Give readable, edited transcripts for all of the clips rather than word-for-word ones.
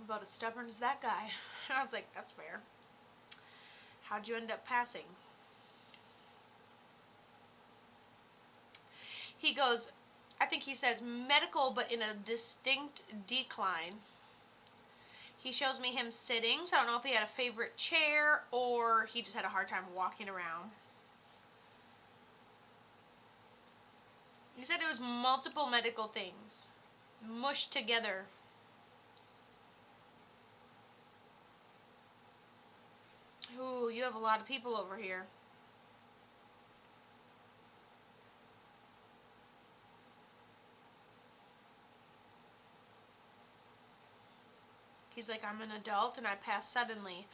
I'm about as stubborn as that guy. And I was like, that's fair. How'd you end up passing? He goes, I think he says medical, but in a distinct decline. He shows me him sitting, so I don't know if he had a favorite chair or he just had a hard time walking around. He said it was multiple medical things mushed together. Ooh, you have a lot of people over here. He's like, I'm an adult and I passed suddenly.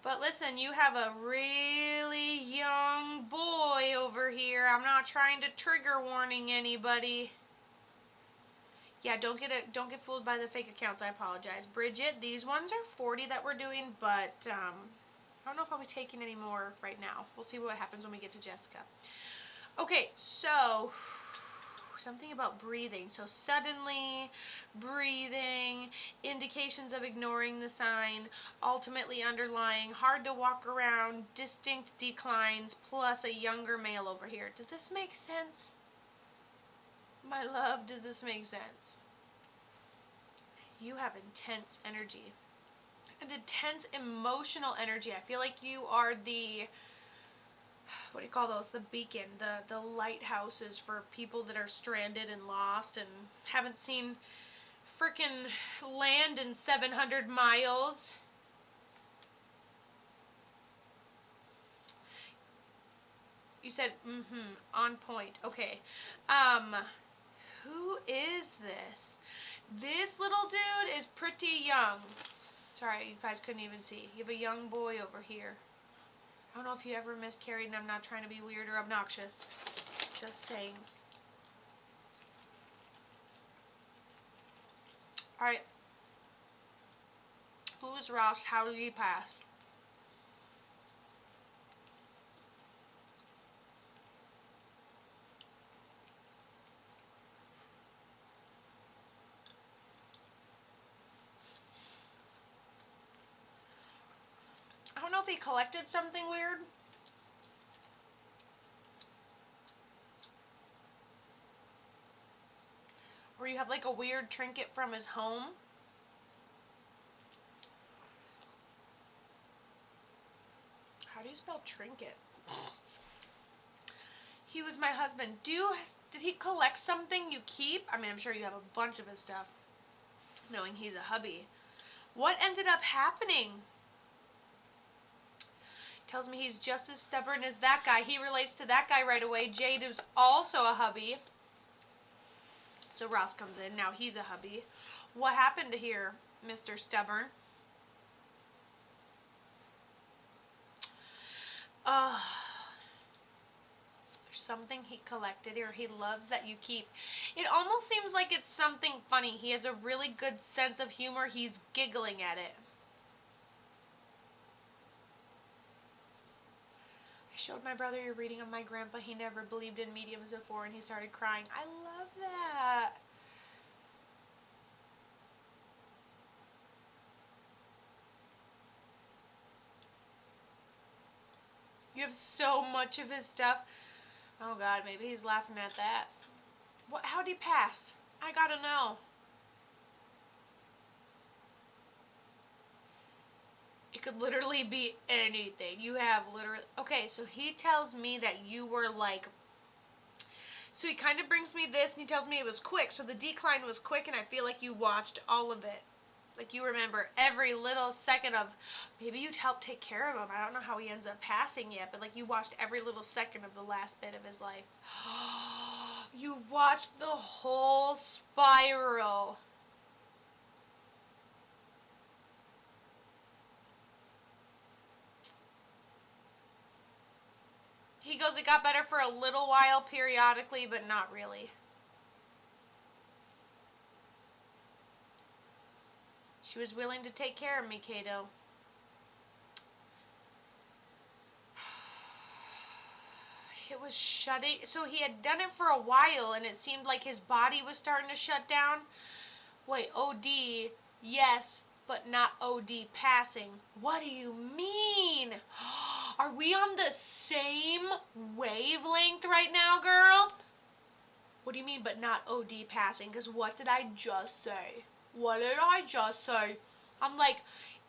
But listen, you have a really young boy over here. I'm not trying to trigger warning anybody. Yeah, don't get fooled by the fake accounts. I apologize. Bridget, these ones are 40 that we're doing, but I don't know if I'll be taking any more right now. We'll see what happens when we get to Jessica. Okay, so something about breathing. So suddenly, breathing, indications of ignoring the sign, ultimately underlying, hard to walk around, distinct declines, plus a younger male over here. Does this make sense? My love, does this make sense? You have intense energy. An intense emotional energy. I feel like you are the, what do you call those? The beacon, the lighthouses for people that are stranded and lost and haven't seen freaking land in 700 miles. You said, on point. Okay. Who is this? This little dude is pretty young. Sorry, you guys couldn't even see. You have a young boy over here. I don't know if you ever miscarried, and I'm not trying to be weird or obnoxious. Just saying. Alright. Who is Ross? How did he pass? I don't know if he collected something weird. Or you have like a weird trinket from his home. How do you spell trinket? He was my husband. Did he collect something you keep? I mean, I'm sure you have a bunch of his stuff. Knowing he's a hubby. What ended up happening? Tells me he's just as stubborn as that guy. He relates to that guy right away. Jade is also a hubby. So Ross comes in. Now he's a hubby. What happened to here, Mr. Stubborn? There's something he collected or he loves that you keep. It almost seems like it's something funny. He has a really good sense of humor. He's giggling at it. I showed my brother your reading of my grandpa. He never believed in mediums before and he started crying. I love that. You have so much of his stuff. Oh God, maybe he's laughing at that. What? How'd he pass? I gotta know. It could literally be anything. You have literally... Okay, so he tells me that you were like... So he kind of brings me this and he tells me it was quick. So the decline was quick and I feel like you watched all of it. Like you remember every little second of... Maybe you'd help take care of him. I don't know how he ends up passing yet. But like you watched every little second of the last bit of his life. You watched the whole spiral. He goes, it got better for a little while periodically, but not really. She was willing to take care of me, Kato. It was shutting. So he had done it for a while, and it seemed like his body was starting to shut down. Wait, OD, yes, but not OD passing. What do you mean? Are we on the same wavelength right now, girl? What do you mean, but not OD passing? Because what did I just say? What did I just say? I'm like,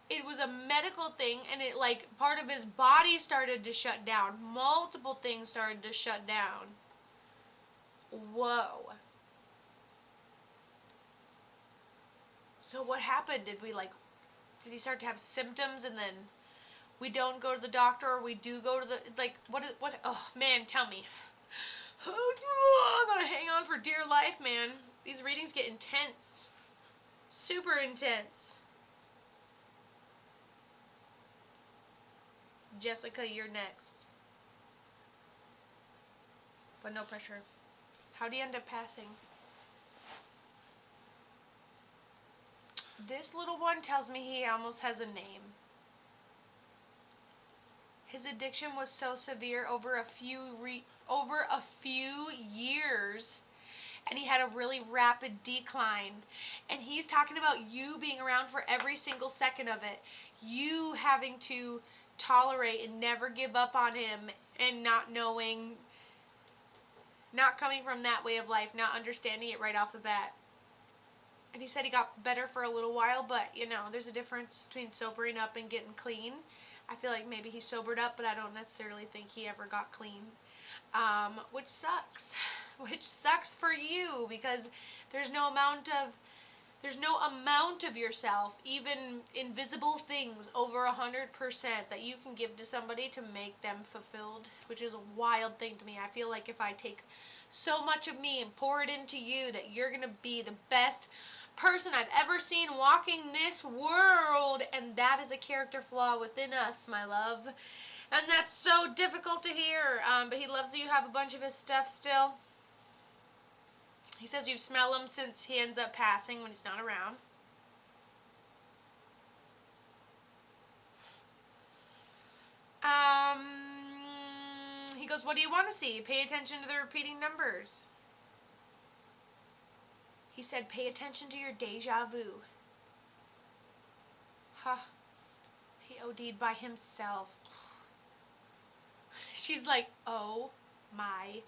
it was a medical thing, and it, like, part of his body started to shut down. Multiple things started to shut down. Whoa. So what happened? Did he start to have symptoms, and then we don't go to the doctor, or we do go to the, like, what, oh, man, tell me. I'm gonna hang on for dear life, man. These readings get intense. Super intense. Jessica, you're next. But no pressure. How'd he end up passing? This little one tells me he almost has a name. His addiction was so severe over a few years, and he had a really rapid decline. And he's talking about you being around for every single second of it. You having to tolerate and never give up on him, and not knowing, not coming from that way of life, not understanding it right off the bat. And he said he got better for a little while, but, you know, there's a difference between sobering up and getting clean. I feel like maybe he sobered up, but I don't necessarily think he ever got clean. Which sucks. Which sucks for you, because there's no amount of yourself, even invisible things, over 100% that you can give to somebody to make them fulfilled, which is a wild thing to me. I feel like if I take so much of me and pour it into you, that you're going to be the best person I've ever seen walking this world, and that is a character flaw within us, my love. And that's so difficult to hear, but he loves that you have a bunch of his stuff still. He says you smell him since he ends up passing when he's not around. He goes, what do you want to see? Pay attention to the repeating numbers. He said, pay attention to your deja vu. Huh. He OD'd by himself. She's like, oh my